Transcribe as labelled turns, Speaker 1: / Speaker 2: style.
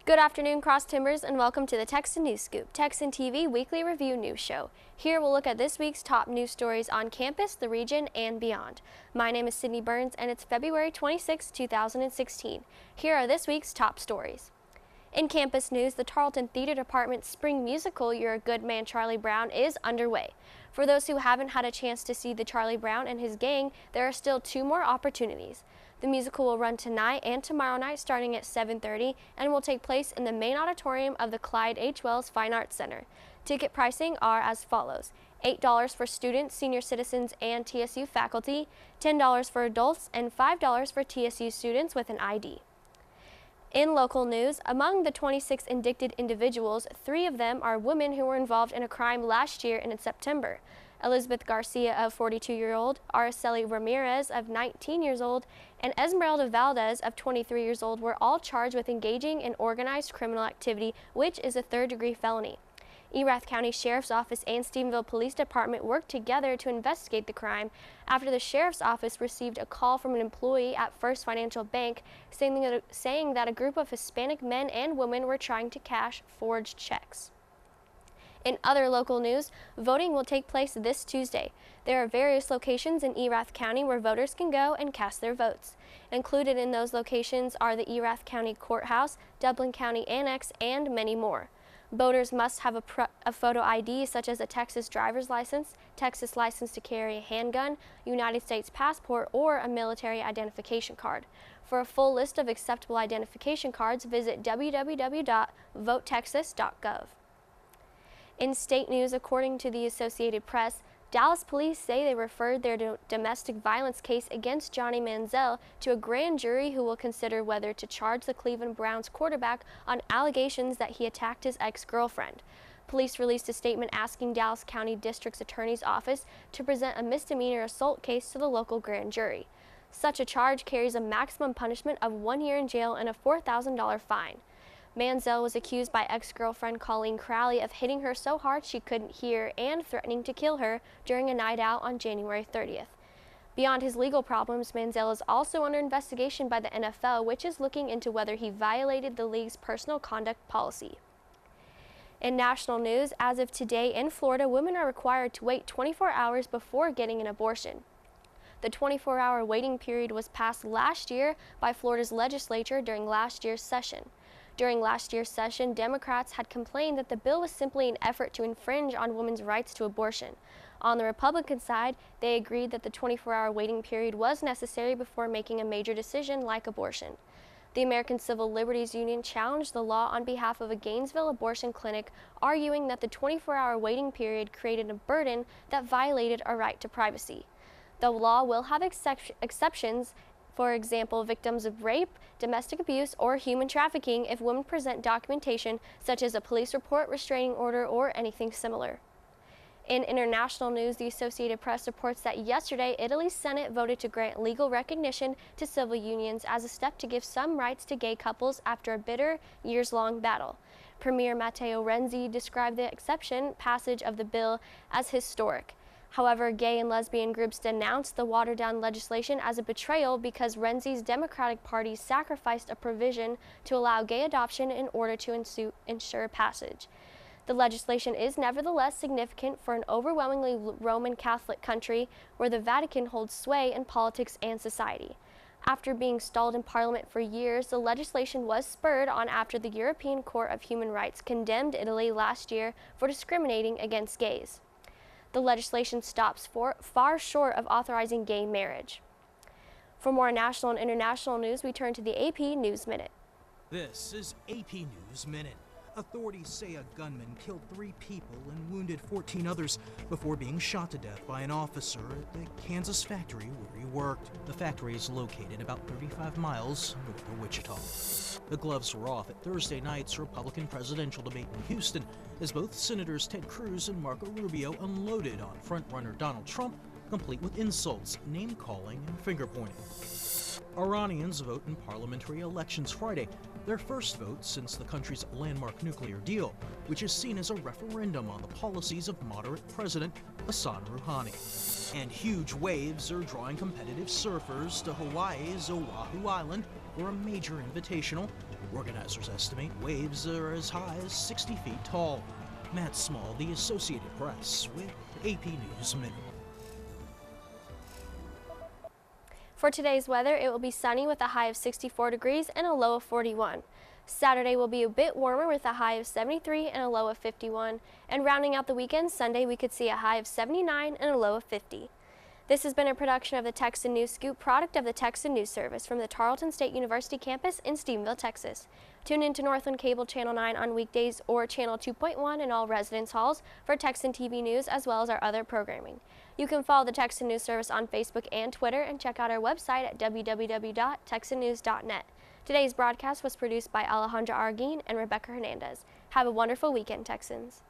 Speaker 1: Good afternoon, Cross Timbers, and welcome to the Texan News Scoop, Texan TV weekly review news show. Here we'll look at this week's top news stories on campus, the region, and beyond. My name is Sydney Burns, and it's February 26, 2016. Here are this week's top stories. In campus news, the Tarleton Theater Department's spring musical, You're a Good Man, Charlie Brown, is underway. For those who haven't had a chance to see the Charlie Brown and his gang, there are still 2 more opportunities. The musical will run tonight and tomorrow night starting at 7:30 and will take place in the main auditorium of the Clyde H. Wells Fine Arts Center. Ticket pricing are as follows: $8 for students, senior citizens, and TSU faculty, $10 for adults, and $5 for TSU students with an ID. In local news, among the 26 indicted individuals, 3 of them are women who were involved in a crime last year in September. Elizabeth Garcia of 42-year-old, Araceli Ramirez of 19 years old, and Esmeralda Valdez of 23 years old were all charged with engaging in organized criminal activity, which is a third-degree felony. Erath County Sheriff's Office and Stephenville Police Department worked together to investigate the crime after the Sheriff's Office received a call from an employee at First Financial Bank saying that a group of Hispanic men and women were trying to cash forged checks. In other local news, voting will take place this Tuesday. There are various locations in Erath County where voters can go and cast their votes. Included in those locations are the Erath County Courthouse, Dublin County Annex, and many more. Voters must have a photo ID such as a Texas driver's license, Texas license to carry a handgun, United States passport, or a military identification card. For a full list of acceptable identification cards, visit www.votetexas.gov. In state news, according to the Associated Press, Dallas police say they referred their domestic violence case against Johnny Manziel to a grand jury who will consider whether to charge the Cleveland Browns quarterback on allegations that he attacked his ex-girlfriend. Police released a statement asking Dallas County District's Attorney's Office to present a misdemeanor assault case to the local grand jury. Such a charge carries a maximum punishment of 1 year in jail and a $4,000 fine. Manziel was accused by ex-girlfriend Colleen Crowley of hitting her so hard she couldn't hear and threatening to kill her during a night out on January 30th. Beyond his legal problems, Manziel is also under investigation by the NFL, which is looking into whether he violated the league's personal conduct policy. In national news, as of today in Florida, women are required to wait 24 hours before getting an abortion. The 24-hour waiting period was passed last year by Florida's legislature during last year's session. During last year's session, Democrats had complained that the bill was simply an effort to infringe on women's rights to abortion. On the Republican side, they agreed that the 24-hour waiting period was necessary before making a major decision like abortion. The American Civil Liberties Union challenged the law on behalf of a Gainesville abortion clinic, arguing that the 24-hour waiting period created a burden that violated our right to privacy. The law will have exceptions. For example, victims of rape, domestic abuse, or human trafficking if women present documentation such as a police report, restraining order, or anything similar. In international news, the Associated Press reports that yesterday, Italy's Senate voted to grant legal recognition to civil unions as a step to give some rights to gay couples after a bitter, years-long battle. Premier Matteo Renzi described the exception passage of the bill as historic. However, gay and lesbian groups denounced the watered-down legislation as a betrayal because Renzi's Democratic Party sacrificed a provision to allow gay adoption in order to ensure passage. The legislation is nevertheless significant for an overwhelmingly Roman Catholic country where the Vatican holds sway in politics and society. After being stalled in Parliament for years, the legislation was spurred on after the European Court of Human Rights condemned Italy last year for discriminating against gays. The legislation stops far short of authorizing gay marriage. For more national and international news, we turn to the AP News Minute.
Speaker 2: This is AP News Minute. Authorities say a gunman killed 3 people and wounded 14 others before being shot to death by an officer at the Kansas factory where he worked. The factory is located about 35 miles north of Wichita. The gloves were off at Thursday night's Republican presidential debate in Houston as both Senators Ted Cruz and Marco Rubio unloaded on frontrunner Donald Trump, complete with insults, name-calling, and finger-pointing. Iranians vote in parliamentary elections Friday, their first vote since the country's landmark nuclear deal, which is seen as a referendum on the policies of moderate President Hassan Rouhani. And huge waves are drawing competitive surfers to Hawaii's Oahu Island for a major invitational Organizers estimate waves are as high as 60 feet tall. Matt Small, The Associated Press, with AP News Minute.
Speaker 1: For today's weather, it will be sunny with a high of 64 degrees and a low of 41. Saturday will be a bit warmer with a high of 73 and a low of 51. And rounding out the weekend, Sunday we could see a high of 79 and a low of 50. This has been a production of the Texan News Scoop, product of the Texan News Service from the Tarleton State University campus in Stephenville, Texas. Tune in to Northland Cable Channel 9 on weekdays or Channel 2.1 in all residence halls for Texan TV news as well as our other programming. You can follow the Texan News Service on Facebook and Twitter and check out our website at www.texannews.net. Today's broadcast was produced by Alejandra Arguin and Rebecca Hernandez. Have a wonderful weekend, Texans.